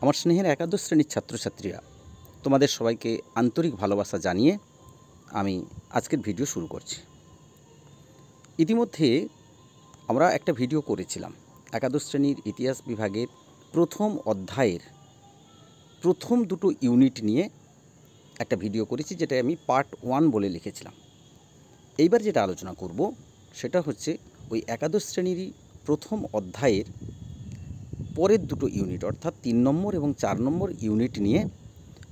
আমার স্নেহের একাদশ শ্রেণীর ছাত্রছাত্রীরা, তোমাদের সবাইকে আন্তরিক ভালোবাসা জানিয়ে আমি আজকের ভিডিও শুরু করছি। ইতিমধ্যে আমরা একটা ভিডিও করেছিলাম একাদশ শ্রেণীর ইতিহাস বিভাগের প্রথম অধ্যায়ের প্রথম দুটো ইউনিট নিয়ে একটা ভিডিও করেছি, যেটা আমি পার্ট 1 বলে লিখেছিলাম। এইবার যেটা আলোচনা করব সেটা হচ্ছে ওই একাদশ শ্রেণীরই প্রথম অধ্যায়ের পরের দুটো ইউনিট, অর্থাৎ 3 নম্বর এবং 4 নম্বর ইউনিট নিয়ে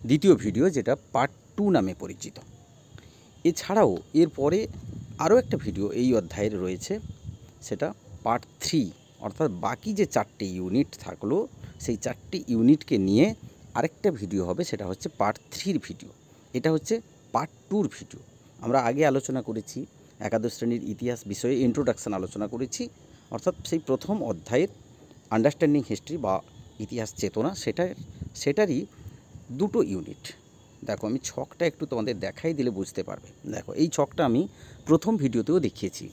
দ্বিতীয় ভিডিও, যেটা পার্ট 2 নামে পরিচিত। এছাড়াও এরপরে আরও একটা ভিডিও এই অধ্যায়ের রয়েছে, সেটা পার্ট 3, অর্থাৎ বাকি যে 4টে ইউনিট থাকলো সেই 4টে ইউনিটকে নিয়ে আরেকটা ভিডিও হবে, সেটা হচ্ছে পার্ট 3-র ভিডিও। এটা হচ্ছে পার্ট 2-র ভিডিও। আমরা আগে আলোচনা করেছি একাদশ শ্রেণীর ইতিহাস বিষয়ে ইন্ট্রোডাকশান আলোচনা করেছি, অর্থাৎ সেই প্রথম অধ্যায়ের আন্ডারস্ট্যান্ডিং হিস্ট্রি বা ইতিহাস চেতনা, সেটারই দুটো ইউনিট। দেখো, আমি ছকটা একটু তোমাদের দেখাই দিলে বুঝতে পারবে। দেখো, এই ছকটা আমি প্রথম ভিডিওতেও দেখিয়েছি।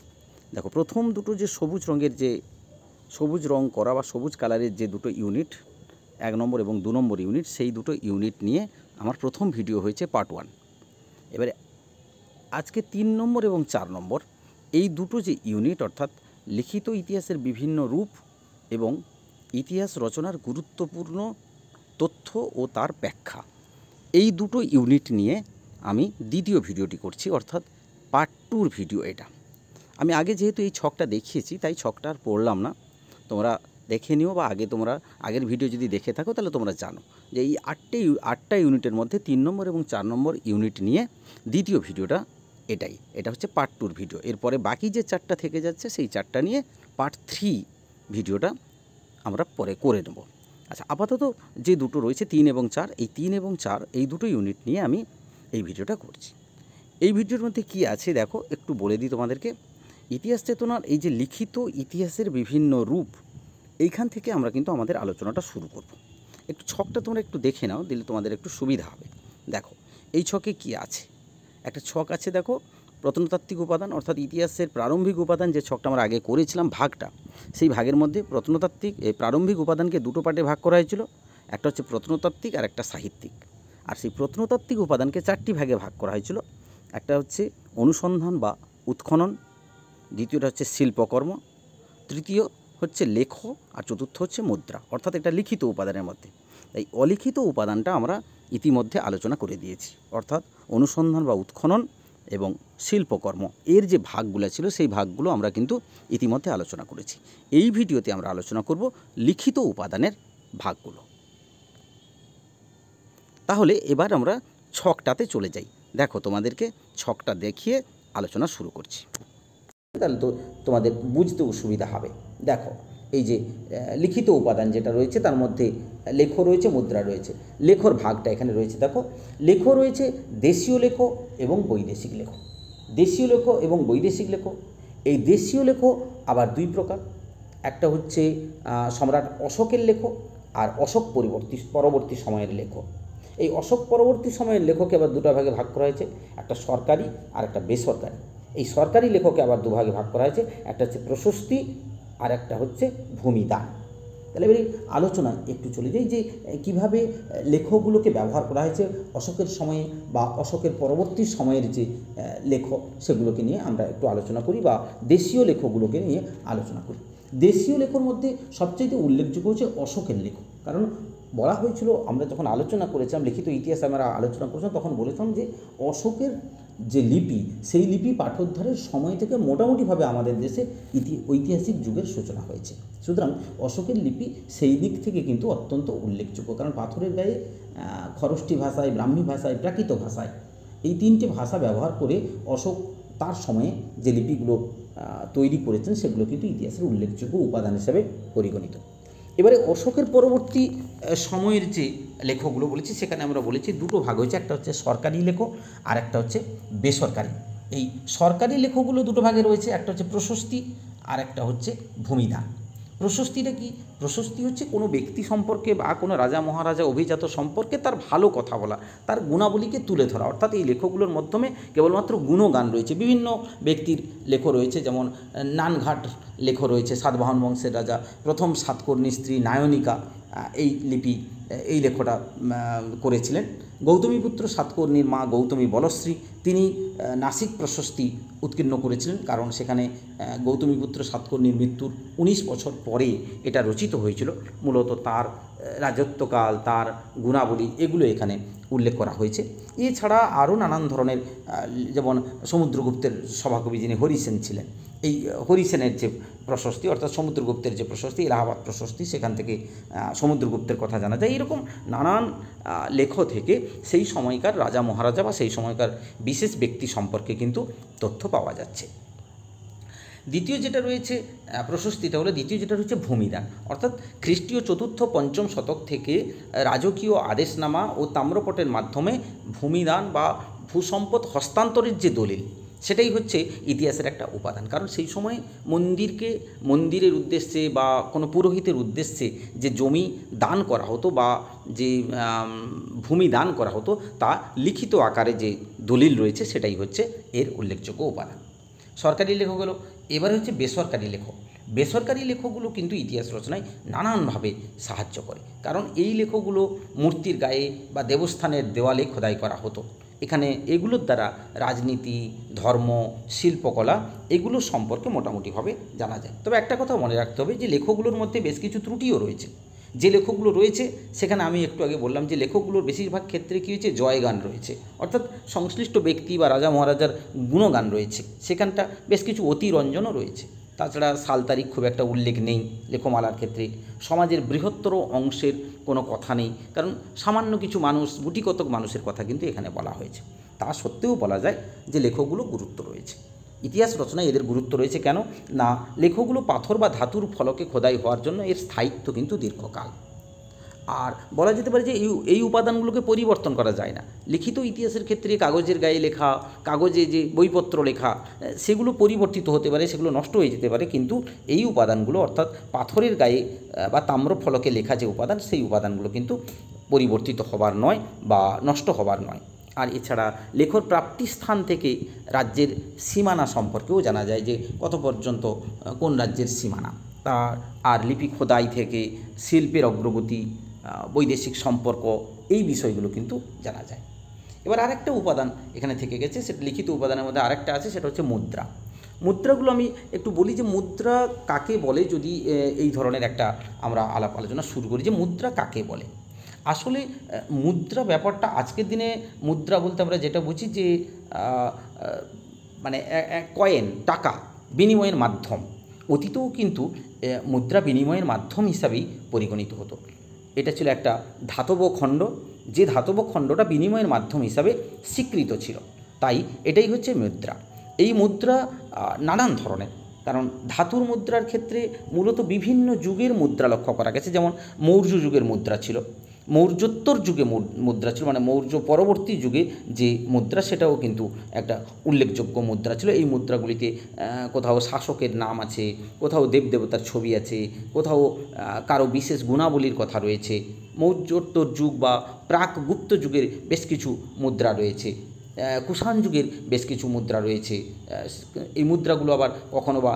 দেখো, প্রথম দুটো যে সবুজ রঙের, যে সবুজ রং করা বা সবুজ কালারের যে দুটো ইউনিট, 1 নম্বর এবং 2 নম্বর ইউনিট, সেই দুটো ইউনিট নিয়ে আমার প্রথম ভিডিও হয়েছে পার্ট 1। এবারে আজকে 3 নম্বর এবং 4 নম্বর এই দুটো যে ইউনিট, অর্থাৎ লিখিত ইতিহাসের বিভিন্ন রূপ এবং ইতিহাস রচনার গুরুত্বপূর্ণ তথ্য ও তার ব্যাখ্যা, এই দুটো ইউনিট নিয়ে আমি দ্বিতীয় ভিডিওটি করছি, অর্থাৎ পার্ট 2-র ভিডিও এটা। আমি আগে যেহেতু এই ছকটা দেখিয়েছি, তাই ছকটা আর পড়লাম না, তোমরা দেখে নিও, বা তোমরা আগের ভিডিও যদি দেখে থাকো তাহলে তোমরা জানো যে এই 8টা ইউনিটের মধ্যে 3 নম্বর এবং 4 নম্বর ইউনিট নিয়ে দ্বিতীয় ভিডিওটা এটা হচ্ছে পার্ট 2-র ভিডিও। এরপরে বাকি যে 4টা থেকে যাচ্ছে সেই 4টা নিয়ে পার্ট 3 ভিডিওটা আমরা পরে করে নেব। আচ্ছা, আপাতত যে দুটো রয়েছে 3 এবং 4, এই 3 এবং 4 এই দুটো ইউনিট নিয়ে আমি এই ভিডিওটা করছি। এই ভিডিওর মধ্যে কি আছে দেখো, একটু বলে দিই তোমাদেরকে। ইতিহাস চেতনার এই যে লিখিত ইতিহাসের বিভিন্ন রূপ, এইখান থেকে আমরা কিন্তু আমাদের আলোচনাটা শুরু করব। একটু ছকটা তোমরা একটু দেখে নাও, দিলে তোমাদের একটু সুবিধা হবে। দেখো, এই ছকে কি আছে, একটা ছক আছে দেখো, প্রত্নতাত্ত্বিক উপাদান, অর্থাৎ ইতিহাসের প্রারম্ভিক উপাদান, যে ছকটা আমরা আগে করেছিলাম ভাগটা, সেই ভাগের মধ্যে প্রত্নতাত্ত্বিক এই প্রারম্ভিক উপাদানকে দুটো পার্টে ভাগ করা হয়েছিল, একটা হচ্ছে প্রত্নতাত্ত্বিক আর একটা সাহিত্যিক। আর সেই প্রত্নতাত্ত্বিক উপাদানকে 4টি ভাগে ভাগ করা হয়েছিল। একটা হচ্ছে অনুসন্ধান বা উৎখনন, দ্বিতীয়টা হচ্ছে শিল্পকর্ম, তৃতীয় হচ্ছে লেখ, আর চতুর্থ হচ্ছে মুদ্রা, অর্থাৎ এটা লিখিত উপাদানের মধ্যে। এই অলিখিত উপাদানটা আমরা ইতিমধ্যে আলোচনা করে দিয়েছি, অর্থাৎ অনুসন্ধান বা উৎখনন এবং শিল্পকর্ম, এর যে ভাগগুলো ছিল সেই ভাগগুলো আমরা কিন্তু ইতিমধ্যে আলোচনা করেছি। এই ভিডিওতে আমরা আলোচনা করব লিখিত উপাদানের ভাগগুলো। তাহলে এবার আমরা ছকটাতে চলে যাই। দেখো, তোমাদেরকে ছকটা দেখিয়ে আলোচনা শুরু করছি, তাহলে তো তোমাদের বুঝতেও সুবিধা হবে। দেখো, এই যে লিখিত উপাদান যেটা রয়েছে, তার মধ্যে লেখ রয়েছে, মুদ্রা রয়েছে। লেখর ভাগটা এখানে রয়েছে। দেখো, লেখ রয়েছে দেশীয় লেখ এবং বৈদেশিক লেখ। দেশীয় লেখ এবং বৈদেশিক লেখ, এই দেশীয় লেখ আবার দুই প্রকার। একটা হচ্ছে সম্রাট অশোকের লেখ, আর অশোক পরবর্তী সময়ের লেখ। এই অশোক পরবর্তী সময়ের লেখকে আবার দুটো ভাগে ভাগ করা হয়েছে, একটা সরকারি আর একটা বেসরকারি। এই সরকারি লেখকে আবার দুভাগে ভাগ করা হয়েছে, একটা হচ্ছে প্রশস্তি আর একটা হচ্ছে ভূমিদান। তাহলে এবারে আলোচনা একটু চলে যাই যে কীভাবে লেখগুলোকে ব্যবহার করা হয়েছে অশোকের সময়ে বা অশোকের পরবর্তী সময়ের যে লেখ, সেগুলোকে নিয়ে আমরা একটু আলোচনা করি, বা দেশীয় লেখগুলোকে নিয়ে আলোচনা করি। দেশীয় লেখর মধ্যে সবচেয়ে উল্লেখযোগ্য হচ্ছে অশোকের লেখ। কারণ বলা হয়েছিল, আমরা যখন আলোচনা করেছিলাম লিখিত ইতিহাস আমরা আলোচনা করেছিলাম, তখন বলেছিলাম যে অশোকের যে লিপি, সেই লিপি পাঠোদ্ধারের সময় থেকে মোটামুটিভাবে আমাদের দেশে ঐতিহাসিক যুগের সূচনা হয়েছে। সুতরাং অশোকের লিপি সেই দিক থেকে কিন্তু অত্যন্ত উল্লেখযোগ্য, কারণ পাথরের গায়ে খরষ্টি ভাষায়, ব্রাহ্মী ভাষায়, প্রাকৃত ভাষায়, এই 3টে ভাষা ব্যবহার করে অশোক তার সময়ে যে লিপিগুলো তৈরি করেছেন, সেগুলো কিন্তু ইতিহাসের উল্লেখযোগ্য উপাদান হিসেবে পরিগণিত। এবারে অশোকের পরবর্তী সময়ের যে লেখগুলো বলেছি, সেখানে আমরা বলেছি দুটো ভাগ হয়েছে, একটা হচ্ছে সরকারি লেখ আর একটা হচ্ছে বেসরকারি। এই সরকারি লেখগুলো দুটো ভাগে রয়েছে, একটা হচ্ছে প্রশস্তি আর একটা হচ্ছে ভূমিদান। প্রশস্তিটা কি? প্রশস্তি হচ্ছে কোনো ব্যক্তি সম্পর্কে বা কোনো রাজা মহারাজা অভিজাত সম্পর্কে তার ভালো কথা বলা, তার গুণাবলীকে তুলে ধরা। অর্থাৎ এই লেখগুলোর মাধ্যমে কেবলমাত্র গুণগান রয়েছে। বিভিন্ন ব্যক্তির লেখ রয়েছে, যেমন নানঘাট লেখ রয়েছে, সাতবাহন বংশের রাজা প্রথম সাতকর্ণী স্ত্রী নায়নিকা এই লিপি এই লেখটা করেছিলেন। গৌতমীপুত্র সাতকর্ণীর মা গৌতমী বলশ্রী তিনি নাসিক প্রশস্তি উৎকীর্ণ করেছিলেন, কারণ সেখানে গৌতমীপুত্র সাতকর্ণীর মৃত্যুর 19 বছর পরে এটা রচিত হয়েছিল। মূলত তার রাজত্বকাল, তার গুণাবলী এগুলো এখানে উল্লেখ করা হয়েছে। এছাড়া আরও নানান ধরনের, যেমন সমুদ্রগুপ্তের সভাকবি যিনি হরিসেন ছিলেন, এই হরিসেনের যে প্রশস্তি অর্থাৎ সমুদ্রগুপ্তের যে প্রশস্তি, এলাহাবাদ প্রশস্তি, সেখান থেকে সমুদ্রগুপ্তের কথা জানা যায়। এরকম নানান লেখ থেকে সেই সময়কার রাজা মহারাজা বা সেই সময়কার বিশেষ ব্যক্তি সম্পর্কে কিন্তু তথ্য পাওয়া যাচ্ছে। দ্বিতীয় যেটা রয়েছে প্রশস্তিটা হলো, দ্বিতীয় যেটা রয়েছে ভূমিদান, অর্থাৎ খ্রিস্টীয় চতুর্থ পঞ্চম শতক থেকে রাজকীয় আদেশনামা ও তাম্রপটের মাধ্যমে ভূমিদান বা ভূসম্পদ হস্তান্তরের যে দলিল, সেটাই হচ্ছে ইতিহাসের একটা উপাদান। কারণ সেই সময় মন্দিরের উদ্দেশ্যে বা কোনো পুরোহিতের উদ্দেশ্যে যে জমি দান করা হতো বা যে ভূমি দান করা হতো, তা লিখিত আকারে যে দলিল রয়েছে সেটাই হচ্ছে এর উল্লেখযোগ্য উপাদান। সরকারি লেখ হলো, এবার হচ্ছে বেসরকারি লেখ। বেসরকারি লেখগুলো কিন্তু ইতিহাস রচনায় নানানভাবে সাহায্য করে, কারণ এই লেখগুলো মূর্তির গায়ে বা দেবস্থানের দেওয়ালে খোদাই করা হতো। এখানে এগুলোর দ্বারা রাজনীতি, ধর্ম, শিল্পকলা এগুলো সম্পর্কে মোটামুটিভাবে জানা যায়। তবে একটা কথা মনে রাখতে হবে যে লেখগুলোর মধ্যে বেশ কিছু ত্রুটিও রয়েছে। যে লেখকগুলো রয়েছে সেখানে আমি একটু আগে বললাম যে লেখকগুলোর বেশিরভাগ ক্ষেত্রে কী হয়েছে, জয়গান রয়েছে, অর্থাৎ সংশ্লিষ্ট ব্যক্তি বা রাজা মহারাজার গুণগান রয়েছে। সেখানটা বেশ কিছু অতিরঞ্জনও রয়েছে। তাছাড়া সাল তারিখ খুব একটা উল্লেখ নেই লেখমালার ক্ষেত্রে। সমাজের বৃহত্তর অংশের কোনো কথা নেই, কারণ সামান্য কিছু মানুষ, গুটিকতক মানুষের কথা কিন্তু এখানে বলা হয়েছে। তা সত্ত্বেও বলা যায় যে লেখকগুলো গুরুত্ব রয়েছে। ইতিহাস রচনায় এদের গুরুত্ব রয়েছে কেন না, লেখকগুলো পাথর বা ধাতুর ফলকে খোদাই হওয়ার জন্য এর স্থায়িত্ব কিন্তু দীর্ঘকাল। আর বলা যেতে পারে যে এই উপাদানগুলোকে পরিবর্তন করা যায় না। লিখিত ইতিহাসের ক্ষেত্রে কাগজের গায়ে লেখা, কাগজে যে বইপত্র লেখা, সেগুলো পরিবর্তিত হতে পারে, সেগুলো নষ্ট হয়ে যেতে পারে, কিন্তু এই উপাদানগুলো অর্থাৎ পাথরের গায়ে বা তাম্র ফলকে লেখা যে উপাদান, সেই উপাদানগুলো কিন্তু পরিবর্তিত হবার নয় বা নষ্ট হবার নয়। আর এছাড়া লেখর প্রাপ্তিস্থান থেকে রাজ্যের সীমানা সম্পর্কেও জানা যায় যে কত পর্যন্ত কোন রাজ্যের সীমানা। আর লিপি খোদাই থেকে শিল্পের অগ্রগতি, বৈদেশিক সম্পর্ক, এই বিষয়গুলো কিন্তু জানা যায়। এবার আরেকটা উপাদান এখানে থেকে গেছে, সেটা লিখিত উপাদানের মধ্যে আরেকটা আছে, সেটা হচ্ছে মুদ্রা। মুদ্রাগুলো আমি একটু বলি যে মুদ্রা কাকে বলে, যদি এই ধরনের একটা আমরা আলাপ আলোচনা শুরু করি যে মুদ্রা কাকে বলে। আসলে মুদ্রা ব্যাপারটা আজকের দিনে মুদ্রা বলতে আমরা যেটা বুঝি যে মানে কয়েন, টাকা বিনিময়ের মাধ্যম। অতীতেও কিন্তু মুদ্রা বিনিময়ের মাধ্যম হিসাবেই পরিগণিত হতো। এটা ছিল একটা ধাতব খণ্ড, যে ধাতব খণ্ডটা বিনিময়ের মাধ্যম হিসাবে স্বীকৃত ছিল, তাই এটাই হচ্ছে মুদ্রা। এই মুদ্রা নানান ধরনের, কারণ ধাতুর মুদ্রার ক্ষেত্রে মূলত বিভিন্ন যুগের মুদ্রা লক্ষ্য করা গেছে। যেমন মৌর্য যুগের মুদ্রা ছিল, মৌর্যোত্তর যুগে মুদ্রা ছিল, মানে মৌর্য পরবর্তী যুগে যে মুদ্রা, সেটাও কিন্তু একটা উল্লেখযোগ্য মুদ্রা ছিল। এই মুদ্রাগুলিতে কোথাও শাসকের নাম আছে, কোথাও দেবদেবতার ছবি আছে, কোথাও কারো বিশেষ গুণাবলীর কথা রয়েছে। মৌর্যোত্তর যুগ বা প্রাক গুপ্ত যুগের বেশ কিছু মুদ্রা রয়েছে, কুষাণ যুগের বেশ কিছু মুদ্রা রয়েছে। এই মুদ্রাগুলো আবার কখনো বা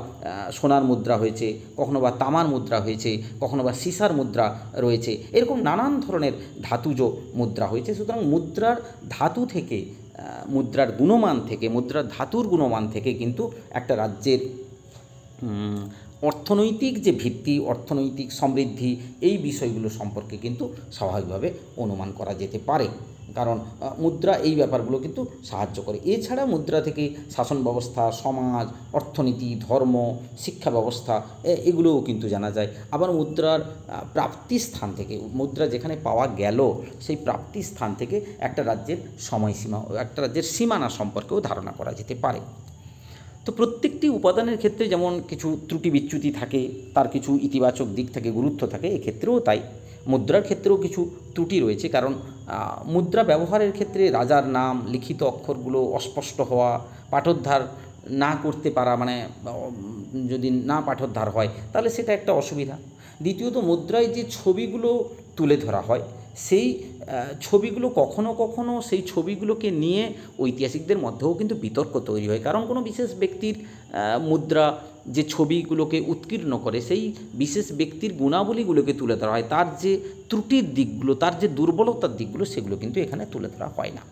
সোনার মুদ্রা হয়েছে, কখনো বা তামার মুদ্রা হয়েছে, কখনো বা সীসার মুদ্রা রয়েছে। এরকম নানান ধরনের ধাতুজ মুদ্রা হয়েছে। সুতরাং মুদ্রার ধাতু থেকে, মুদ্রার গুণমান থেকে, মুদ্রার ধাতুর গুণমান থেকে কিন্তু একটা রাজ্যের অর্থনৈতিক যে ভিত্তি, অর্থনৈতিক সমৃদ্ধি, এই বিষয়গুলো সম্পর্কে কিন্তু স্বাভাবিকভাবে অনুমান করা যেতে পারে, কারণ মুদ্রা এই ব্যাপারগুলো কিন্তু সাহায্য করে। এছাড়া মুদ্রা থেকে শাসন ব্যবস্থা, সমাজ, অর্থনীতি, ধর্ম, শিক্ষা ব্যবস্থা এগুলোও কিন্তু জানা যায়। আবার মুদ্রার প্রাপ্তিস্থান থেকে, মুদ্রা যেখানে পাওয়া গেল সেই প্রাপ্তিস্থান থেকে একটা রাজ্যের সময়সীমা, একটা রাজ্যের সীমানা সম্পর্কেও ধারণা করা যেতে পারে। তো প্রত্যেকটি উপাদানের ক্ষেত্রে যেমন কিছু ত্রুটি বিচ্যুতি থাকে, তার কিছু ইতিবাচক দিক থাকে, গুরুত্ব থাকে, এক্ষেত্রেও তাই মুদ্রার ক্ষেত্রেও কিছু ত্রুটি রয়েছে। কারণ মুদ্রা ব্যবহারের ক্ষেত্রে রাজার নাম, লিখিত অক্ষরগুলো অস্পষ্ট হওয়া, পাঠোদ্ধার না করতে পারা, মানে যদি না পাঠোদ্ধার হয় তাহলে সেটা একটা অসুবিধা। দ্বিতীয়ত মুদ্রায় যে ছবিগুলো তুলে ধরা হয় সেই ছবিগুলো কখনো কখনো সেই ছবিগুলোকে নিয়ে ঐতিহাসিকদের মধ্যেও কিন্তু বিতর্ক তৈরি হয়, কারণ কোনো বিশেষ ব্যক্তির মুদ্রা যে ছবিগুলোকে উৎকীর্ণ করে সেই বিশেষ ব্যক্তির গুণাবলীগুলোকে তুলে ধরা হয়, তার যে ত্রুটির দিকগুলো, তার যে দুর্বলতার দিকগুলো, সেগুলো কিন্তু এখানে তুলে ধরা হয় না।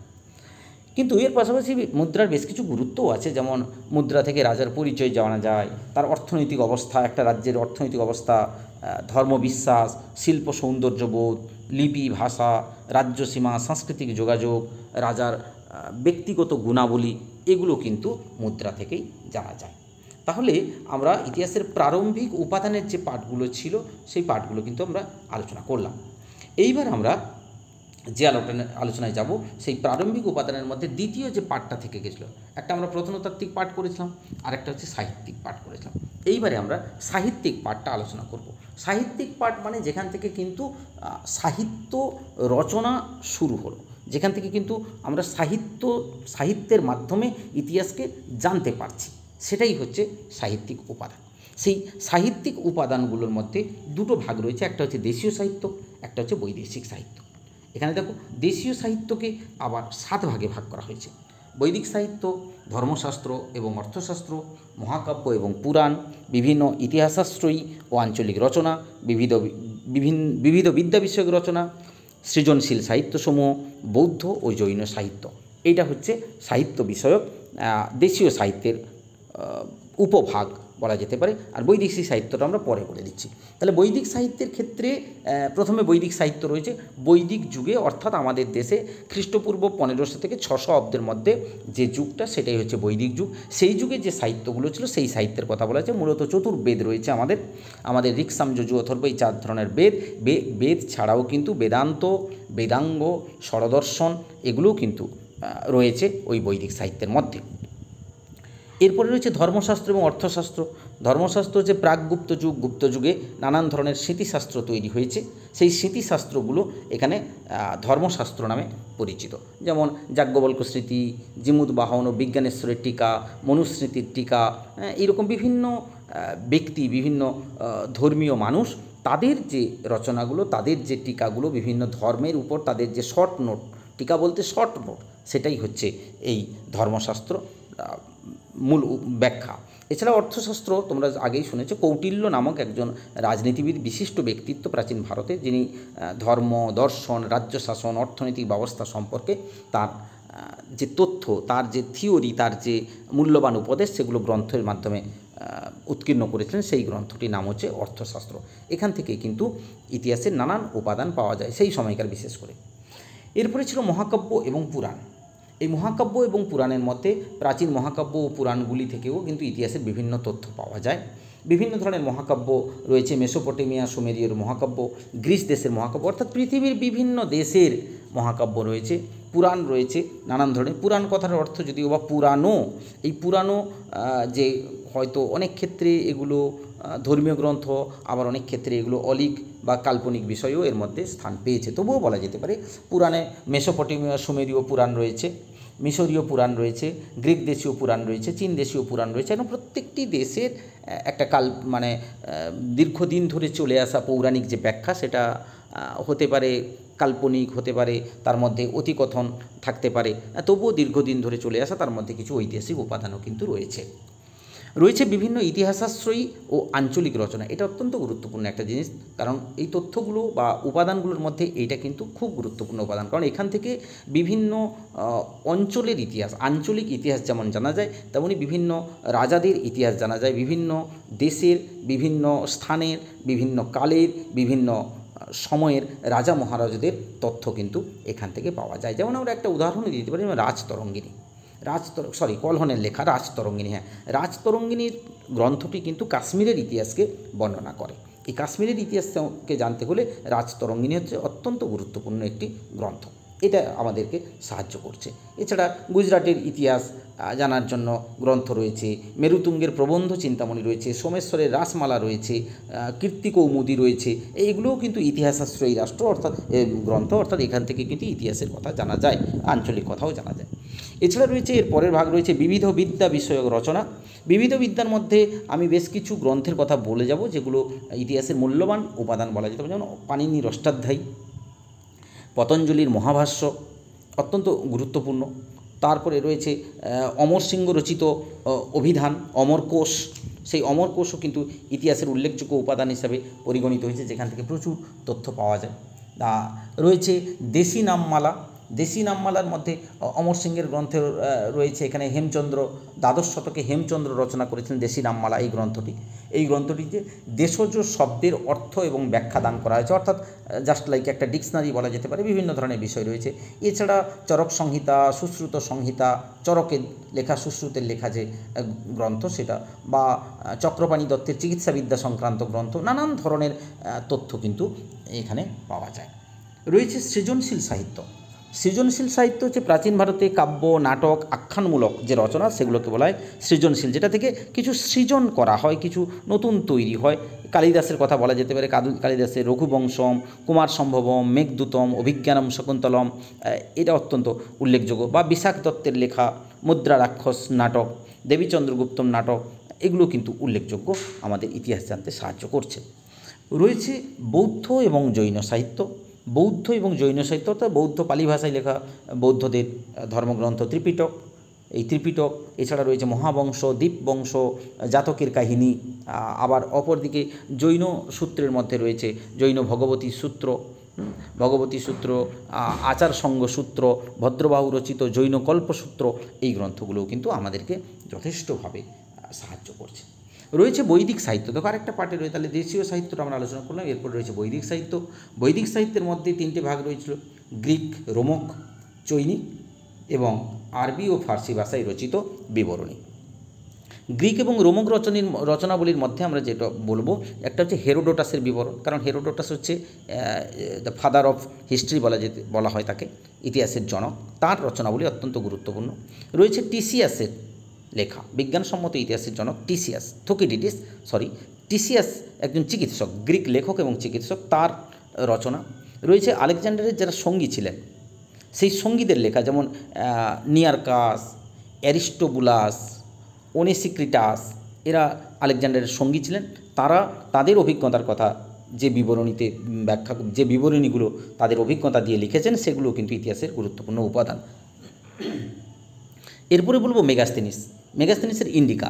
কিন্তু এর পাশাপাশি মুদ্রার বেশ কিছু গুরুত্বও আছে, যেমন মুদ্রা থেকে রাজার পরিচয় জানা যায়, তার অর্থনৈতিক অবস্থা, একটা রাজ্যের অর্থনৈতিক অবস্থা, ধর্মবিশ্বাস, শিল্প সৌন্দর্যবোধ, লিপি, ভাষা, রাজ্যসীমা, সাংস্কৃতিক যোগাযোগ, রাজার ব্যক্তিগত গুণাবলী, এগুলো কিন্তু মুদ্রা থেকেই জানা যায়। তাহলে আমরা ইতিহাসের প্রারম্ভিক উপাদানের যে পাঠগুলো ছিল সেই পাঠগুলো কিন্তু আমরা আলোচনা করলাম। এইবার আমরা যে আলোচনায় যাব সেই প্রারম্ভিক উপাদানের মধ্যে দ্বিতীয় যে পাঠটা থেকে গেছিলো, একটা আমরা প্রত্নতাত্ত্বিক পাঠ করেছিলাম, আর একটা হচ্ছে সাহিত্যিক পাঠ করেছিলাম। এইবারে আমরা সাহিত্যিক পাঠটা আলোচনা করব। সাহিত্যিক পাঠ মানে যেখান থেকে কিন্তু সাহিত্য রচনা শুরু হলো, যেখান থেকে কিন্তু আমরা সাহিত্যের মাধ্যমে ইতিহাসকে জানতে পারছি, সেটাই হচ্ছে সাহিত্যিক উপাদান। সেই সাহিত্যিক উপাদানগুলোর মধ্যে দুটো ভাগ রয়েছে, একটা হচ্ছে দেশীয় সাহিত্য, একটা হচ্ছে বৈদেশিক সাহিত্য। এখানে দেখো দেশীয় সাহিত্যকে আবার 7 ভাগে ভাগ করা হয়েছে। বৈদিক সাহিত্য, ধর্মশাস্ত্র এবং অর্থশাস্ত্র, মহাকাব্য এবং পুরাণ, বিভিন্ন ইতিহাসশাস্ত্রী ও আঞ্চলিক রচনা, বিবিধ বিদ্যা বিষয়ক রচনা, সৃজনশীল সাহিত্যসমূহ, বৌদ্ধ ও জৈন সাহিত্য। এইটা হচ্ছে সাহিত্য বিষয়ক দেশীয় সাহিত্যের উপভাগ বলা যেতে পারে। আর বৈদেশিক সাহিত্যটা আমরা পরে বলে দিচ্ছি। তাহলে বৈদিক সাহিত্যের ক্ষেত্রে প্রথমে বৈদিক সাহিত্য রয়েছে বৈদিক যুগে, অর্থাৎ আমাদের দেশে খ্রিস্টপূর্ব 1500 থেকে 600 অব্দের মধ্যে যে যুগটা, সেটাই হচ্ছে বৈদিক যুগ। সেই যুগে যে সাহিত্যগুলো ছিল সেই সাহিত্যের কথা বলা হয়েছে। মূলত চতুর্বেদ রয়েছে আমাদের ঋক্, সাম, যজু, অথর্ব, এই 4 ধরনের বেদ ছাড়াও কিন্তু বেদান্ত, বেদাঙ্গ, ষড়দর্শন, এগুলোও কিন্তু রয়েছে ওই বৈদিক সাহিত্যের মধ্যে। এরপরে রয়েছে ধর্মশাস্ত্র এবং অর্থশাস্ত্র। ধর্মশাস্ত্র হচ্ছে প্রাকগুপ্ত যুগ, গুপ্ত যুগে নানান ধরনের স্মৃতিশাস্ত্র তৈরি হয়েছে। সেই স্মৃতিশাস্ত্রগুলো এখানে ধর্মশাস্ত্র নামে পরিচিত, যেমন যাজ্ঞবল্ক্য স্মৃতি, জিমুদ্বাহন ও বিজ্ঞানেশ্বরের টিকা, মনুস্মৃতির টিকা। এইরকম বিভিন্ন ব্যক্তি, বিভিন্ন ধর্মীয় মানুষ, তাদের যে রচনাগুলো, তাদের যে টিকাগুলো, বিভিন্ন ধর্মের উপর তাদের যে শর্ট নোট, টিকা বলতে শর্ট নোট, সেটাই হচ্ছে এই ধর্মশাস্ত্র মূল ব্যাখ্যা। এছাড়া অর্থশাস্ত্র তোমরা আগেই শুনেছো, কৌটিল্য নামক একজন রাজনীতিবিদ, বিশিষ্ট ব্যক্তিত্ব প্রাচীন ভারতে, যিনি ধর্ম, দর্শন, রাজ্য শাসন, অর্থনৈতিক ব্যবস্থা সম্পর্কে তার যে তথ্য, তার যে থিওরি, তার যে মূল্যবান উপদেশ, সেগুলো গ্রন্থের মাধ্যমে উৎকীর্ণ করেছিলেন। সেই গ্রন্থটির নাম হচ্ছে অর্থশাস্ত্র। এখান থেকে কিন্তু ইতিহাসের নানান উপাদান পাওয়া যায় সেই সময়কার বিশেষ করে। এরপরে ছিল মহাকাব্য এবং পুরাণ। এই মহাকাব্য এবং পুরাণের মধ্যে প্রাচীন মহাকাব্য ও পুরাণগুলি থেকেও কিন্তু ইতিহাসের বিভিন্ন তথ্য পাওয়া যায়। বিভিন্ন ধরনের মহাকাব্য রয়েছে, মেসোপটেমিয়া সুমেরীয় মহাকাব্য, গ্রিস দেশের মহাকাব্য, অর্থাৎ পৃথিবীর বিভিন্ন দেশের মহাকাব্য রয়েছে। পুরাণ রয়েছে নানান ধরনের। পুরাণ কথার অর্থ যদিও বা পুরানো, এই পুরানো যে হয়তো অনেক ক্ষেত্রে এগুলো ধর্মীয় গ্রন্থ, আবার অনেক ক্ষেত্রে এগুলো অলিক বা কাল্পনিক বিষয়ও এর মধ্যে স্থান পেয়েছে, তবুও বলা যেতে পারে পুরাণে মেসোপটেমিয়া সুমেরীয় পুরাণ রয়েছে, মিশরীয় পুরাণ রয়েছে, গ্রিক দেশীয় পুরাণ রয়েছে, চীন দেশীয় পুরাণ রয়েছে। এবং প্রত্যেকটি দেশের একটা দীর্ঘদিন ধরে চলে আসা পৌরাণিক যে ব্যাখ্যা, সেটা হতে পারে কাল্পনিক, হতে পারে তার মধ্যে অতিকথন থাকতে পারে, তবুও দীর্ঘদিন ধরে চলে আসা তার মধ্যে কিছু ঐতিহাসিক উপাদানও কিন্তু রয়েছে বিভিন্ন ইতিহাসাশ্রয়ী ও আঞ্চলিক রচনা। এটা অত্যন্ত গুরুত্বপূর্ণ একটা জিনিস, কারণ এই তথ্যগুলো বা উপাদানগুলোর মধ্যে এইটা কিন্তু খুব গুরুত্বপূর্ণ উপাদান, কারণ এখান থেকে বিভিন্ন অঞ্চলের ইতিহাস, আঞ্চলিক ইতিহাস যেমন জানা যায়, তেমনি বিভিন্ন রাজাদের ইতিহাস জানা যায়, বিভিন্ন দেশের, বিভিন্ন স্থানের, বিভিন্ন কালের, বিভিন্ন সময়ের রাজা মহারাজাদের তথ্য কিন্তু এখান থেকে পাওয়া যায়। যেমন আমরা একটা উদাহরণ দিতে পারি, রাজতরঙ্গিনী, কলহনের লেখা রাজতরঙ্গিনী। রাজতরঙ্গিনীর গ্রন্থটি কিন্তু কাশ্মীরের ইতিহাসকে বর্ণনা করে। এই কাশ্মীরের ইতিহাসকে জানতে হলে রাজতরঙ্গিনী হচ্ছে অত্যন্ত গুরুত্বপূর্ণ একটি গ্রন্থ। এটা আমাদেরকে সাহায্য করছে। এছাড়া গুজরাটের ইতিহাস জানার জন্য গ্রন্থ রয়েছে, মেরুতুঙ্গের প্রবন্ধ চিন্তামণি রয়েছে, সোমেশ্বরের রাসমালা রয়েছে, কীর্তিকৌমুদী রয়েছে। এইগুলোও কিন্তু ইতিহাসাশ্রয়ী রাষ্ট্র অর্থাৎ গ্রন্থ, অর্থাৎ এখান থেকে কিন্তু ইতিহাসের কথা জানা যায়, আঞ্চলিক কথাও জানা যায়। এছাড়া রয়েছে এর পরের ভাগ রয়েছে বিবিধ বিদ্যা বিষয়ক রচনা। বিবিধ বিদ্যার মধ্যে আমি বেশ কিছু গ্রন্থের কথা বলে যাব যেগুলো ইতিহাসের মূল্যবান উপাদান বলা যেতে পারে, যেমন পাণিনির অষ্টাধ্যায়ী, পতঞ্জলির মহাভাষ্য অত্যন্ত গুরুত্বপূর্ণ। তারপরে রয়েছে অমর সিংহ রচিত অভিধান অমরকোষ। সেই অমরকোষও কিন্তু ইতিহাসের উল্লেখযোগ্য উপাদান হিসাবে পরিগণিত হয়েছে, যেখান থেকে প্রচুর তথ্য পাওয়া যায়। রয়েছে দেশি নামমালা। দেশি নামমালার মধ্যে অমর সিংহের গ্রন্থে রয়েছে এখানে হেমচন্দ্র, দ্বাদশ শতকে হেমচন্দ্র রচনা করেছিলেন দেশি নামমালা এই গ্রন্থটি। এই গ্রন্থটিতে দেশজ শব্দের অর্থ এবং ব্যাখ্যা দান করা হয়েছে, অর্থাৎ জাস্ট লাইক একটা ডিকশনারি বলা যেতে পারে। বিভিন্ন ধরনের বিষয় রয়েছে। এছাড়া চরক সংহিতা, সুশ্রুত সংহিতা, চরকের লেখা, সুশ্রুতের লেখা যে গ্রন্থ সেটা, বা চক্রপাণি দত্তের চিকিৎসাবিদ্যা সংক্রান্ত গ্রন্থ, নানান ধরনের তথ্য কিন্তু এখানে পাওয়া যায়। রয়েছে সৃজনশীল সাহিত্য। সৃজনশীল সাহিত্য হচ্ছে প্রাচীন ভারতে কাব্য, নাটক, আখ্যানমূলক যে রচনা সেগুলোকে বলা হয় সৃজনশীল, যেটা থেকে কিছু সৃজন করা হয়, কিছু নতুন তৈরি হয়। কালিদাসের কথা বলা যেতে পারে, কালিদাসের রঘুবংশম, কুমার সম্ভবম, মেঘদূতম, অভিজ্ঞানম শকুন্তলম এটা অত্যন্ত উল্লেখযোগ্য। বা বিশাখ দত্তের লেখা মুদ্রা রাক্ষস নাটক, দেবীচন্দ্রগুপ্তম নাটক, এগুলো কিন্তু উল্লেখযোগ্য, আমাদের ইতিহাস জানতে সাহায্য করছে। রয়েছে বৌদ্ধ এবং জৈন সাহিত্য। বৌদ্ধ এবং জৈন সাহিত্য অর্থাৎ বৌদ্ধ পালি ভাষায় লেখা বৌদ্ধদের ধর্মগ্রন্থ ত্রিপিটক, এই ত্রিপিটক। এছাড়া রয়েছে মহাবংশ, দীপবংশ, জাতকের কাহিনী। আবার অপরদিকে জৈন সূত্রের মধ্যে রয়েছে জৈন ভগবতী সূত্র, আচার সঙ্গ সূত্র, ভদ্রবাহু রচিত জৈন কল্পসূত্র। এই গ্রন্থগুলোও কিন্তু আমাদেরকে যথেষ্টভাবে সাহায্য করছে। রয়েছে বৈদিক সাহিত্য। দেখো আরেকটা পার্টে রয়েছে, তাহলে দেশীয় সাহিত্যটা আমরা আলোচনা করলাম, এরপর রয়েছে বৈদিক সাহিত্য। বৈদিক সাহিত্যের মধ্যে তিনটে ভাগ রয়েছিল, গ্রিক, রোমক, চৈনিক এবং আরবি ও ফার্সি ভাষায় রচিত বিবরণী। গ্রিক এবং রোমক রচনাবলীর মধ্যে আমরা যেটা বলবো, একটা হচ্ছে হেরোডোটাসের বিবরণ, কারণ হেরোডোটাস হচ্ছে দ্য ফাদার অফ হিস্ট্রি বলা হয় তাকে, ইতিহাসের জনক। তার রচনাবলী অত্যন্ত গুরুত্বপূর্ণ। রয়েছে টিসিয়াসের লেখা, বিজ্ঞানসম্মত ইতিহাসের জনক টিসিয়াস একজন চিকিৎসক, গ্রিক লেখক এবং চিকিৎসক, তার রচনা। রয়েছে আলেকজান্ডারের যারা সঙ্গী ছিলেন সেই সঙ্গীদের লেখা, যেমন নিয়ারকাস, অ্যারিস্টোবুলাস, ওনেসিক্রিটাস, এরা আলেকজান্ডারের সঙ্গী ছিলেন। তারা তাদের অভিজ্ঞতার কথা যে বিবরণীগুলো তাদের অভিজ্ঞতা দিয়ে লিখেছেন, সেগুলো কিন্তু ইতিহাসের গুরুত্বপূর্ণ উপাদান। এরপরে বলবো মেগাস্তেনিসের ইন্ডিকা।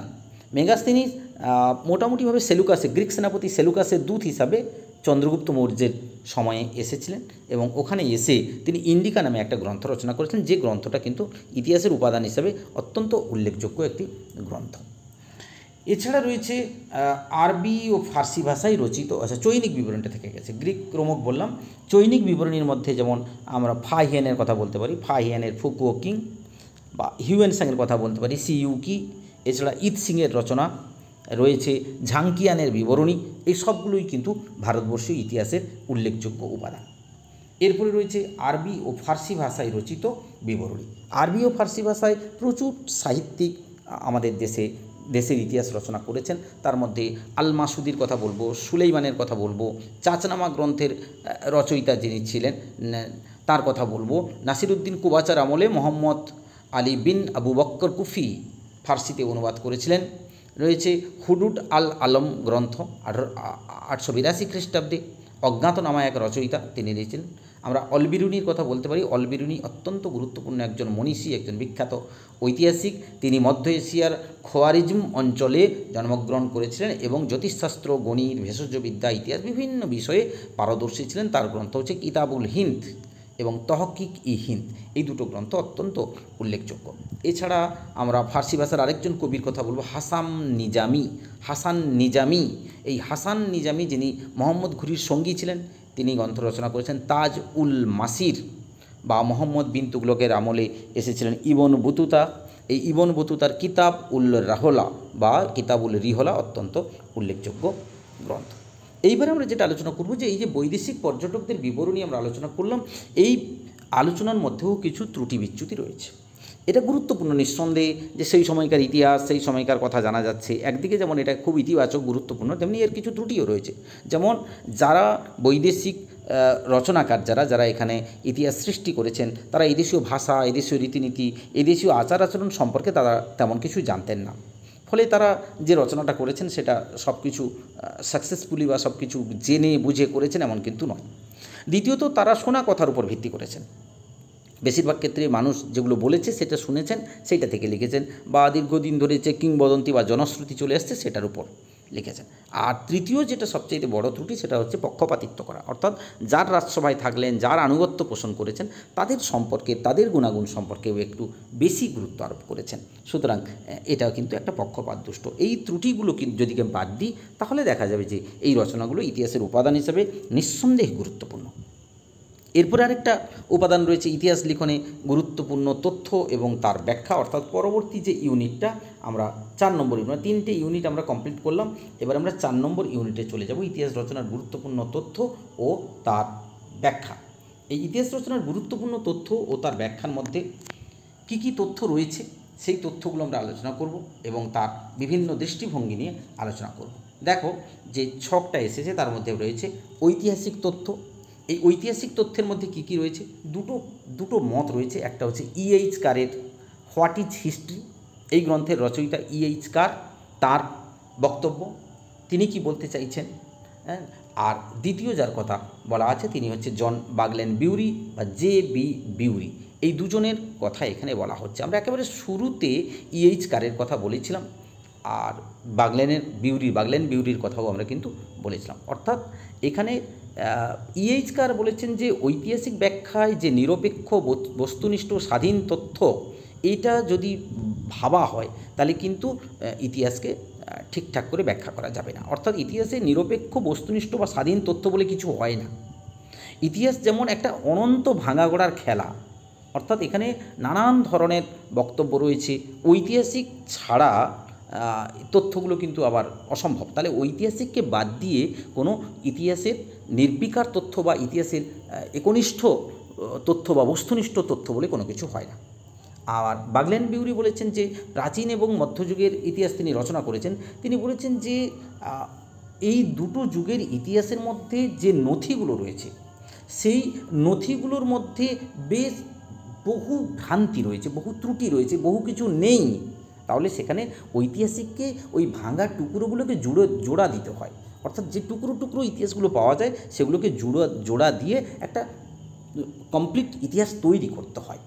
মেগাস্তেনিস মোটামুটিভাবে গ্রিক সেনাপতি সেলুকাসের দূত হিসাবে চন্দ্রগুপ্ত মৌর্যের সময়ে এসেছিলেন এবং ওখানে এসে তিনি ইন্ডিকা নামে একটা গ্রন্থ রচনা করেছিলেন, যে গ্রন্থটা কিন্তু ইতিহাসের উপাদান হিসাবে অত্যন্ত উল্লেখযোগ্য একটি গ্রন্থ। এছাড়া রয়েছে আরবি ও ফার্সি ভাষায় রচিত, চৈনিক বিবরণীটা থেকে গেছে, গ্রিক রোমক বললাম। চৈনিক বিবরণীর মধ্যে যেমন আমরা ফাহিয়ানের কথা বলতে পারি, ফাহিয়ানের ফুকুও কিং, বা হিউয়েন সাংয়ের কথা বলতে পারি সিইউকি। এছাড়া ঈদ সিংয়ের রচনা রয়েছে, ঝাংকিয়ানের বিবরণী, এই সবগুলোই কিন্তু ভারতবর্ষীয় ইতিহাসের উল্লেখযোগ্য উপাদান। এরপরে রয়েছে আরবি ও ফার্সি ভাষায় রচিত বিবরণী। আরবি ও ফার্সি ভাষায় প্রচুর সাহিত্যিক আমাদের দেশের ইতিহাস রচনা করেছেন। তার মধ্যে আল মাসুদির কথা বলবো, সুলেইমানের কথা বলবো, চাচনামা গ্রন্থের রচয়িতা যিনি ছিলেন তার কথা বলবো, নাসিরুদ্দিন কুবাচার আমলে মোহাম্মদ আলী বিন আবু বক্কর কুফি ফার্সিতে অনুবাদ করেছিলেন। রয়েছে হুডুড আল আলম গ্রন্থ, 882 খ্রিস্টাব্দে অজ্ঞাতনামা এক রচয়িতা তিনি লিখেছিলেন। আমরা অলবিরুনির কথা বলতে পারি। অলবিরুনি অত্যন্ত গুরুত্বপূর্ণ একজন মনীষী, একজন বিখ্যাত ঐতিহাসিক। তিনি মধ্য এশিয়ার খোয়ারিজম অঞ্চলে জন্মগ্রহণ করেছিলেন এবং জ্যোতিষশাস্ত্র, গণিত, ভেষজবিদ্যা, ইতিহাস বিভিন্ন বিষয়ে পারদর্শী ছিলেন। তার গ্রন্থ হচ্ছে কিতাবুল হিন্দ এবং তহকিক ই হিন্দ, এই দুটো গ্রন্থ অত্যন্ত উল্লেখযোগ্য। এছাড়া আমরা ফার্সি ভাষার আরেকজন কবির কথা বলবো, হাসান নিজামি। এই হাসান নিজামি যিনি মোহাম্মদ ঘুরির সঙ্গী ছিলেন, তিনি গ্রন্থ রচনা করেছেন তাজ উল মাসির, বা মোহাম্মদ বিন তুগলকের আমলে এসেছিলেন ইবন বতুতা। এই ইবন বতুতার কিতাব উল রাহলা বা কিতাবুল রিহলা অত্যন্ত উল্লেখযোগ্য গ্রন্থ। এইবারে আমরা যেটা আলোচনা করব যে এই যে বৈদেশিক পর্যটকদের বিবরণী আমরা আলোচনা করলাম, এই আলোচনার মধ্যেও কিছু ত্রুটি বিচ্যুতি রয়েছে। এটা গুরুত্বপূর্ণ নিঃসন্দেহে যে সেই সময়কার ইতিহাস, সেই সময়কার কথা জানা যাচ্ছে। একদিকে যেমন এটা খুব ইতিবাচক গুরুত্বপূর্ণ, তেমনি এর কিছু ত্রুটিও রয়েছে। যেমন যারা বৈদেশিক রচনাকার, যারা এখানে ইতিহাস সৃষ্টি করেছেন, তারা এদেশীয় ভাষা, এদেশীয় রীতিনীতি, এদেশীয় আচার আচরণ সম্পর্কে তারা তেমন কিছু জানতেন না। ফলে তারা যে রচনাটা করেছেন সেটা সব কিছু সাকসেসফুলি বা সব কিছু জেনে বুঝে করেছেন এমন কিন্তু নয়। দ্বিতীয়ত, তারা শোনা কথার উপর ভিত্তি করেছেন। বেশিরভাগ ক্ষেত্রে মানুষ যেগুলো বলেছে সেটা শুনেছেন, সেইটা থেকে লিখেছেন, বা দীর্ঘদিন ধরে যে কিংবদন্তি বা জনশ্রুতি চলে আসছে সেটার উপর লিখেছেন। আর তৃতীয় যেটা সবচেয়ে বড় ত্রুটি, সেটা হচ্ছে পক্ষপাতিত্ব করা। অর্থাৎ যার রাজসভায় থাকলেন, যার আনুগত্য পোষণ করেছেন, তাদের সম্পর্কে, তাদের গুণাগুণ সম্পর্কেও একটু বেশি গুরুত্ব আরোপ করেছেন। সুতরাং এটাও কিন্তু একটা পক্ষপাত দুষ্ট। এই ত্রুটিগুলো কিন্তু যদি বাদ দিই, তাহলে দেখা যাবে যে এই রচনাগুলো ইতিহাসের উপাদান হিসেবে নিঃসন্দেহে গুরুত্বপূর্ণ। এরপরে আরেকটা উপাদান রয়েছে ইতিহাস লিখনে গুরুত্বপূর্ণ তথ্য এবং তার ব্যাখ্যা। অর্থাৎ পরবর্তী যে ইউনিটটা, আমরা 4 নম্বর ইউনিট, 3টে ইউনিট আমরা কমপ্লিট করলাম। এবার আমরা 4 নম্বর ইউনিটে চলে যাব, ইতিহাস রচনার গুরুত্বপূর্ণ তথ্য ও তার ব্যাখ্যা। এই ইতিহাস রচনার গুরুত্বপূর্ণ তথ্য ও তার ব্যাখ্যার মধ্যে কী কী তথ্য রয়েছে, সেই তথ্যগুলো আমরা আলোচনা করব এবং তার বিভিন্ন দৃষ্টিভঙ্গি নিয়ে আলোচনা করব। দেখো, যে ছকটা এসেছে তার মধ্যে রয়েছে ঐতিহাসিক তথ্য। এই ঐতিহাসিক তথ্যের মধ্যে কী কী রয়েছে? দুটো মত রয়েছে। একটা হচ্ছে E.H. কারের হোয়াট ইজ হিস্ট্রি, এই গ্রন্থের রচয়িতা E.H. কার, তার বক্তব্য, তিনি কি বলতে চাইছেন। আর দ্বিতীয় যার কথা বলা আছে তিনি হচ্ছে জন বাগলেন বিউরি বা J.B. বিউরি। এই দুজনের কথা এখানে বলা হচ্ছে। আমরা একেবারে শুরুতে E.H. কারের কথা বলেছিলাম, আর বাগলেন বিউরির কথাও আমরা কিন্তু বলেছিলাম। অর্থাৎ এখানে E.H. কার বলেছেন যে ঐতিহাসিক ব্যাখ্যায় যে নিরপেক্ষ বস্তুনিষ্ঠ স্বাধীন তথ্য, এটা যদি ভাবা হয় তাহলে কিন্তু ইতিহাসকে ঠিকঠাক করে ব্যাখ্যা করা যাবে না। অর্থাৎ ইতিহাসে নিরপেক্ষ বস্তুনিষ্ঠ বা স্বাধীন তথ্য বলে কিছু হয় না। ইতিহাস যেমন একটা অনন্ত ভাঙাগড়ার খেলা, অর্থাৎ এখানে নানান ধরনের বক্তব্য রয়েছে। ঐতিহাসিক ছাড়া তথ্যগুলো কিন্তু আবার অসম্ভব। তাহলে ঐতিহাসিককে বাদ দিয়ে কোনো ইতিহাসের নির্বিকার তথ্য বা ইতিহাসের একনিষ্ঠ তথ্য বা বস্তুনিষ্ঠ তথ্য বলে কোনো কিছু হয় না। আর বাগলেন বিউরি বলেছেন যে প্রাচীন এবং মধ্যযুগের ইতিহাস তিনি রচনা করেছেন। তিনি বলেছেন যে এই দুটো যুগের ইতিহাসের মধ্যে যে নথিগুলো রয়েছে, সেই নথিগুলোর মধ্যে বেশ বহু ভ্রান্তি রয়েছে, বহু ত্রুটি রয়েছে, বহু কিছু নেই। তাহলে সেখানে ঐতিহাসিককে ওই ভাঙা টুকরোগুলোকে জোড়া দিতে হয়। অর্থাৎ যে টুকরো ইতিহাসগুলো পাওয়া যায় সেগুলোকে জোড়া দিয়ে একটা কমপ্লিট ইতিহাস তৈরি করতে হয়।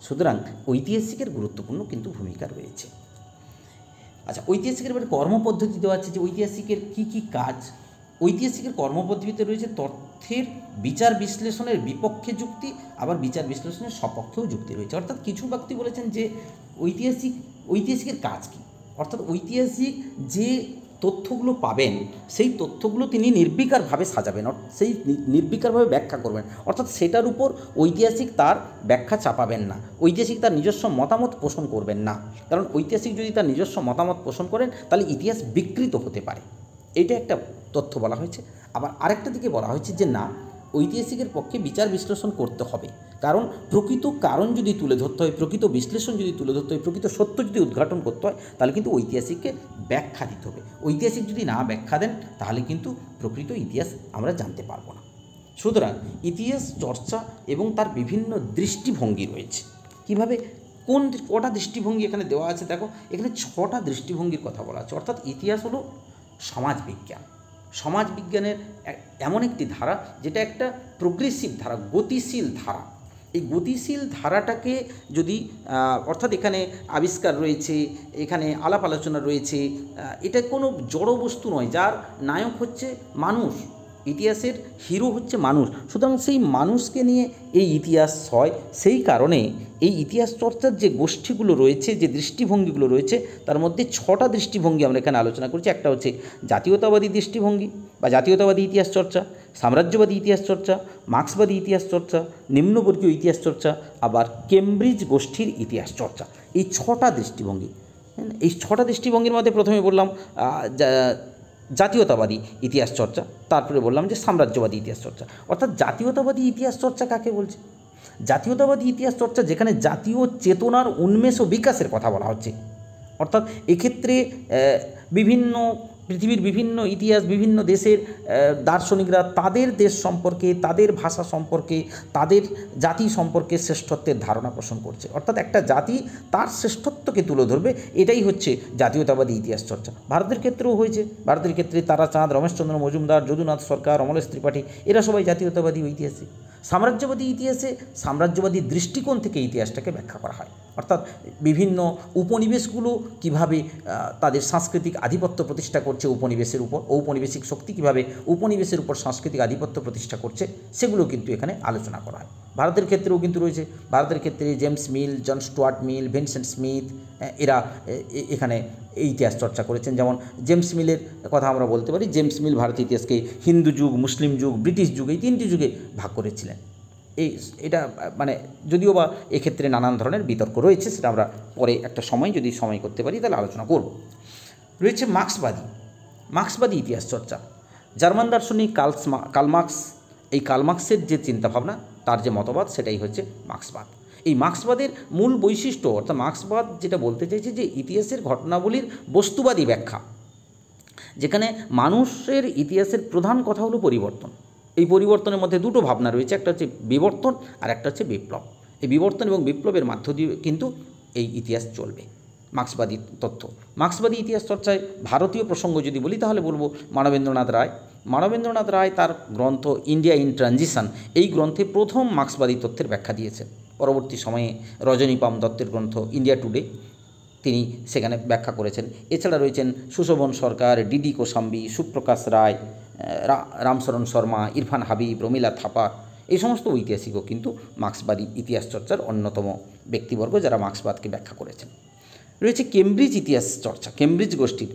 সুতরাং ঐতিহাসিকের গুরুত্বপূর্ণ কিন্তু ভূমিকা রয়েছে। আচ্ছা, ঐতিহাসিকের এবারে কর্মপদ্ধতি দেওয়া আছে যে ঐতিহাসিকের কী কী কাজ। ঐতিহাসিকের কর্মপদ্ধতিতে রয়েছে তথ্যের বিচার বিশ্লেষণের বিপক্ষে যুক্তি, আবার বিচার বিশ্লেষণের সপক্ষেও যুক্তি রয়েছে। অর্থাৎ কিছু ব্যক্তি বলেছেন যে ঐতিহাসিকের কাজ কী, অর্থাৎ ঐতিহাসিক যে তথ্যগুলো পাবেন সেই তথ্যগুলো তিনি নির্বিকারভাবে সাজাবেন, সেই নির্বিকারভাবে ব্যাখ্যা করবেন। অর্থাৎ সেটার উপর ঐতিহাসিক তার ব্যাখ্যা চাপাবেন না, ঐতিহাসিক তার নিজস্ব মতামত পোষণ করবেন না। কারণ ঐতিহাসিক যদি তার নিজস্ব মতামত পোষণ করেন তাহলে ইতিহাস বিকৃত হতে পারে। এইটা একটা তথ্য বলা হয়েছে। আবার আরেকটা দিকে বলা হয়েছে যে না, ঐতিহাসিকের পক্ষে বিচার বিশ্লেষণ করতে হবে। কারণ প্রকৃত কারণ যদি তুলে ধরতে হয়, প্রকৃত বিশ্লেষণ যদি তুলে ধরতে হয়, প্রকৃত সত্য যদি উদ্ঘাটন করতে হয়, তাহলে কিন্তু ঐতিহাসিককে ব্যাখ্যা দিতে হবে। ঐতিহাসিক যদি না ব্যাখ্যা দেন তাহলে কিন্তু প্রকৃত ইতিহাস আমরা জানতে পারবো না। সুতরাং ইতিহাস চর্চা এবং তার বিভিন্ন দৃষ্টিভঙ্গি রয়েছে। কীভাবে কটা দৃষ্টিভঙ্গি এখানে দেওয়া আছে দেখো, এখানে 6টা দৃষ্টিভঙ্গির কথা বলা আছে। অর্থাৎ ইতিহাস হলো সমাজবিজ্ঞান। সমাজবিজ্ঞানের এমন একটি ধারা যেটা একটা প্রোগ্রেসিভ ধারা, গতিশীল ধারা। এই গতিশীল ধারাটাকে যদি অর্থাৎ এখানে আবিষ্কার রয়েছে, এখানে আলাপ আলোচনা রয়েছে, এটা কোনো জড় বস্তু নয়, যার নায়ক হচ্ছে মানুষ, ইতিহাসের হিরো হচ্ছে মানুষ। সুতরাং সেই মানুষকে নিয়ে এই ইতিহাস হয়। সেই কারণে এই ইতিহাস চর্চার যে গোষ্ঠীগুলো রয়েছে, যে দৃষ্টিভঙ্গিগুলো রয়েছে, তার মধ্যে 6টা দৃষ্টিভঙ্গি আমরা এখানে আলোচনা করছি। একটা হচ্ছে জাতীয়তাবাদী দৃষ্টিভঙ্গি বা জাতীয়তাবাদী ইতিহাস চর্চা, সাম্রাজ্যবাদী ইতিহাস চর্চা, মার্ক্সবাদী ইতিহাস চর্চা, নিম্নবর্গীয় ইতিহাস চর্চা, আবার কেমব্রিজ গোষ্ঠীর ইতিহাস চর্চা। এই 6টা দৃষ্টিভঙ্গি। এই 6টা দৃষ্টিভঙ্গির মধ্যে প্রথমে বললাম জাতীয়তাবাদী ইতিহাস চর্চা, তারপরে বললাম যে সাম্রাজ্যবাদী ইতিহাস চর্চা। অর্থাৎ জাতীয়তাবাদী ইতিহাস চর্চা কাকে বলছে? জাতীয়তাবাদী ইতিহাস চর্চা যেখানে জাতীয় চেতনার উন্মেষ ও বিকাশের কথা বলা হচ্ছে, অর্থাৎ এক্ষেত্রে বিভিন্ন পৃথিবীর বিভিন্ন ইতিহাস, বিভিন্ন দেশের দার্শনিকরা তাদের দেশ সম্পর্কে, তাদের ভাষা সম্পর্কে, তাদের জাতি সম্পর্কে শ্রেষ্ঠত্বের ধারণা পোষণ করছে। অর্থাৎ একটা জাতি তার শ্রেষ্ঠত্বকে তুলে ধরবে, এটাই হচ্ছে জাতীয়তাবাদী ইতিহাস চর্চা। ভারতের ক্ষেত্রেও হয়েছে। ভারতের ক্ষেত্রে তারাচাঁদ, রমেশচন্দ্র মজুমদার, যদুনাথ সরকার, অমলেশ ত্রিপাঠী এরা সবাই জাতীয়তাবাদী ঐতিহাসিক। সাম্রাজ্যবাদী ইতিহাসে সাম্রাজ্যবাদী দৃষ্টিকোণ থেকে ইতিহাসটাকে ব্যাখ্যা করা হয়, অর্থাৎ বিভিন্ন উপনিবেশগুলো কীভাবে তাদের সাংস্কৃতিক আধিপত্য প্রতিষ্ঠা করছে উপনিবেশের উপর, ঔপনিবেশিক শক্তি কীভাবে উপনিবেশের উপর সাংস্কৃতিক আধিপত্য প্রতিষ্ঠা করছে, সেগুলো কিন্তু এখানে আলোচনা করা হয়। ভারতের ক্ষেত্রেও কিন্তু রয়েছে। ভারতের ক্ষেত্রে জেমস মিল, জন স্টুয়ার্ট মিল, ভিনসেন্ট স্মিথ এরা এখানে এই ইতিহাস চর্চা করেছেন। যেমন জেমস মিলের কথা আমরা বলতে পারি, জেমস মিল ভারতীয় ইতিহাসকে হিন্দু যুগ, মুসলিম যুগ, ব্রিটিশ যুগ এই তিনটি যুগে ভাগ করেছিলেন। এটা মানে যদিও বা এক্ষেত্রে নানান ধরনের বিতর্ক রয়েছে, সেটা আমরা পরে একটা সময় যদি সময় করতে পারি তাহলে আলোচনা করব। রয়েছে মার্ক্সবাদী ইতিহাস চর্চা। জার্মান দার্শনিক কার্ল মার্ক্স, এই কার্ল মার্ক্সের যে চিন্তাভাবনা, তার যে মতবাদ, সেটাই হচ্ছে মার্ক্সবাদ। এই মার্ক্সবাদের মূল বৈশিষ্ট্য, অর্থাৎ মার্ক্সবাদ যেটা বলতে চাইছে যে ইতিহাসের ঘটনাবলীর বস্তুবাদী ব্যাখ্যা, যেখানে মানুষের ইতিহাসের প্রধান কথা হলো পরিবর্তন। এই পরিবর্তনের মধ্যে দুটো ভাবনা রয়েছে, একটা হচ্ছে বিবর্তন আর একটা হচ্ছে বিপ্লব। এই বিবর্তন এবং বিপ্লবের মাধ্য দিয়ে কিন্তু এই ইতিহাস চলবে। মার্ক্সবাদী তথ্য, মার্ক্সবাদী ইতিহাস চর্চায় ভারতীয় প্রসঙ্গ যদি বলি তাহলে বলবো মানবেন্দ্রনাথ রায়। মানবেন্দ্রনাথ রায় তার গ্রন্থ ইন্ডিয়া ইন ট্রানজিশন, এই গ্রন্থে প্রথম মার্ক্সবাদী তথ্যের ব্যাখ্যা দিয়েছেন। পরবর্তী সময়ে রজনীপাম দত্তের গ্রন্থ ইন্ডিয়া টুডে তিনি সেখানে ব্যাখ্যা করেছেন। এছাড়া রয়েছেন সুশোভন সরকার, ডিডি কোশাম্বী, সুপ্রকাশ রায়, রামচরণ শর্মা, ইরফান হাবিব, রমিলা থাপার, এই সমস্ত ঐতিহাসিকও কিন্তু মার্ক্সবাদী ইতিহাস চর্চার অন্যতম ব্যক্তিবর্গ যারা মার্ক্সবাদকে ব্যাখ্যা করেছেন। রয়েছে কেমব্রিজ ইতিহাস চর্চা, কেমব্রিজ গোষ্ঠীর।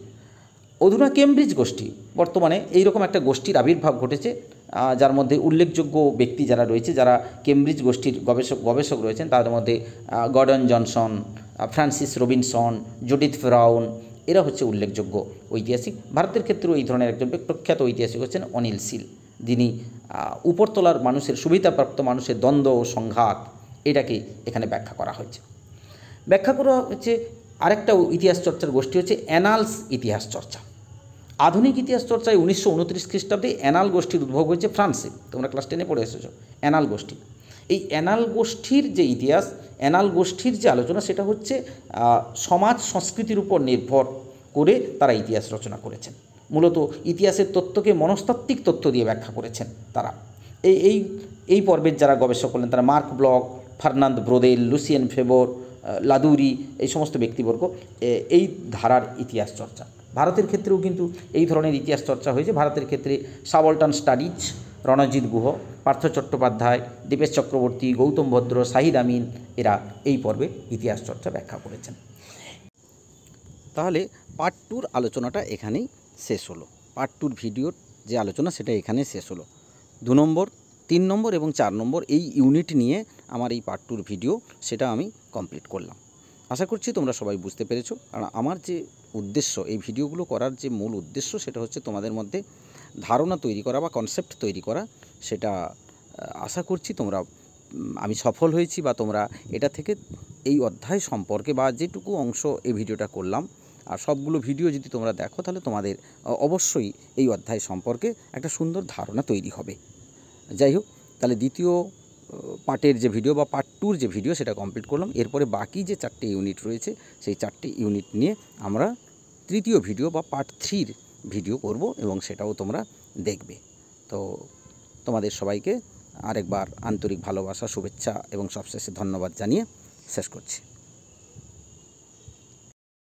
অধুনা কেমব্রিজ গোষ্ঠী, বর্তমানে এইরকম একটা গোষ্ঠীর আবির্ভাব ঘটেছে, যার মধ্যে উল্লেখযোগ্য ব্যক্তি যারা রয়েছে, যারা কেমব্রিজ গোষ্ঠীর গবেষক রয়েছেন, তাদের মধ্যে Gordon Johnson, Francis Robinson, Judith brown, এরা হচ্ছে উল্লেখযোগ্য ঐতিহাসিক। ভারতের ক্ষেত্রেও এই ধরনের একজন প্রখ্যাত ঐতিহাসিক হচ্ছেন অনিল শীল, যিনি উপরতলার মানুষের, সুবিধাপ্রাপ্ত মানুষের দ্বন্দ্ব ও সংঘাত, এটাকে এখানে ব্যাখ্যা করা হয়েছে। ব্যাখ্যা করা হচ্ছে আরেকটা ইতিহাস চর্চার গোষ্ঠী হচ্ছে অ্যানালস ইতিহাস চর্চা। আধুনিক ইতিহাস চর্চায় 1929 খ্রিস্টাব্দে অ্যানাল গোষ্ঠীর উদ্ভব হয়েছে ফ্রান্সে। তোমরা ক্লাস 10-এ পড়ে এসেছো অ্যানাল গোষ্ঠী। এই অ্যানাল গোষ্ঠীর যে ইতিহাস, অ্যানাল গোষ্ঠীর যে আলোচনা, সেটা হচ্ছে সমাজ সংস্কৃতির উপর নির্ভর করে তারা ইতিহাস রচনা করেছেন। মূলত ইতিহাসের তথ্যকে মনস্তাত্ত্বিক তথ্য দিয়ে ব্যাখ্যা করেছেন তারা। এই পর্বের যারা গবেষক হলেন তারা মার্ক ব্লক, ফার্নান্দ ব্রোদেল, লুসিয়েন ফেবোর, লাদুরি, এই সমস্ত ব্যক্তিবর্গ এই ধারার ইতিহাস চর্চা। ভারতের ক্ষেত্রেও কিন্তু এই ধরনের ইতিহাস চর্চা হয়েছে। ভারতের ক্ষেত্রে সাবলটান স্টাডিজ, রণজিৎ গুহ, পার্থ চট্টোপাধ্যায়, দীপেশ চক্রবর্তী, গৌতম ভদ্র, শাহিদ আমিন, এরা এই পর্বে ইতিহাস চর্চা ব্যাখ্যা করেছেন। তাহলে পার্ট 2-র আলোচনাটা এখানেই শেষ হলো। পার্ট 2-র ভিডিওর যে আলোচনা সেটা এখানে শেষ হলো। 2 নম্বর, 3 নম্বর এবং 4 নম্বর এই ইউনিট নিয়ে আমার এই পার্ট 2-র ভিডিও সেটা আমি কমপ্লিট করলাম। আশা করছি তোমরা সবাই বুঝতে পেরেছো। কারণ আমার যে উদ্দেশ্য, এই ভিডিওগুলো করার যে মূল উদ্দেশ্য, সেটা হচ্ছে তোমাদের মধ্যে ধারণা তৈরি করা বা কনসেপ্ট তৈরি করা। সেটা আশা করছি তোমরা, আমি সফল হয়েছি, বা তোমরা এটা থেকে এই অধ্যায় সম্পর্কে বা যেটুকু অংশ এই ভিডিওটা করলাম, আর সবগুলো ভিডিও যদি তোমরা দেখো, তাহলে তোমাদের অবশ্যই এই অধ্যায় সম্পর্কে একটা সুন্দর ধারণা তৈরি হবে। যাই হোক, তাহলে দ্বিতীয় পার্টের যে ভিডিও বা পার্ট 2-র যে ভিডিও সেটা কমপ্লিট করলাম। এরপরে বাকি যে 4টে ইউনিট রয়েছে, সেই 4টে ইউনিট নিয়ে আমরা তৃতীয় ভিডিও বা পার্ট 3-র ভিডিও করব এবং সেটাও তোমরা দেখবে। তো তোমাদের সবাইকে আরেকবার আন্তরিক ভালোবাসা, শুভেচ্ছা এবং সবশেষে ধন্যবাদ জানিয়ে শেষ করছি।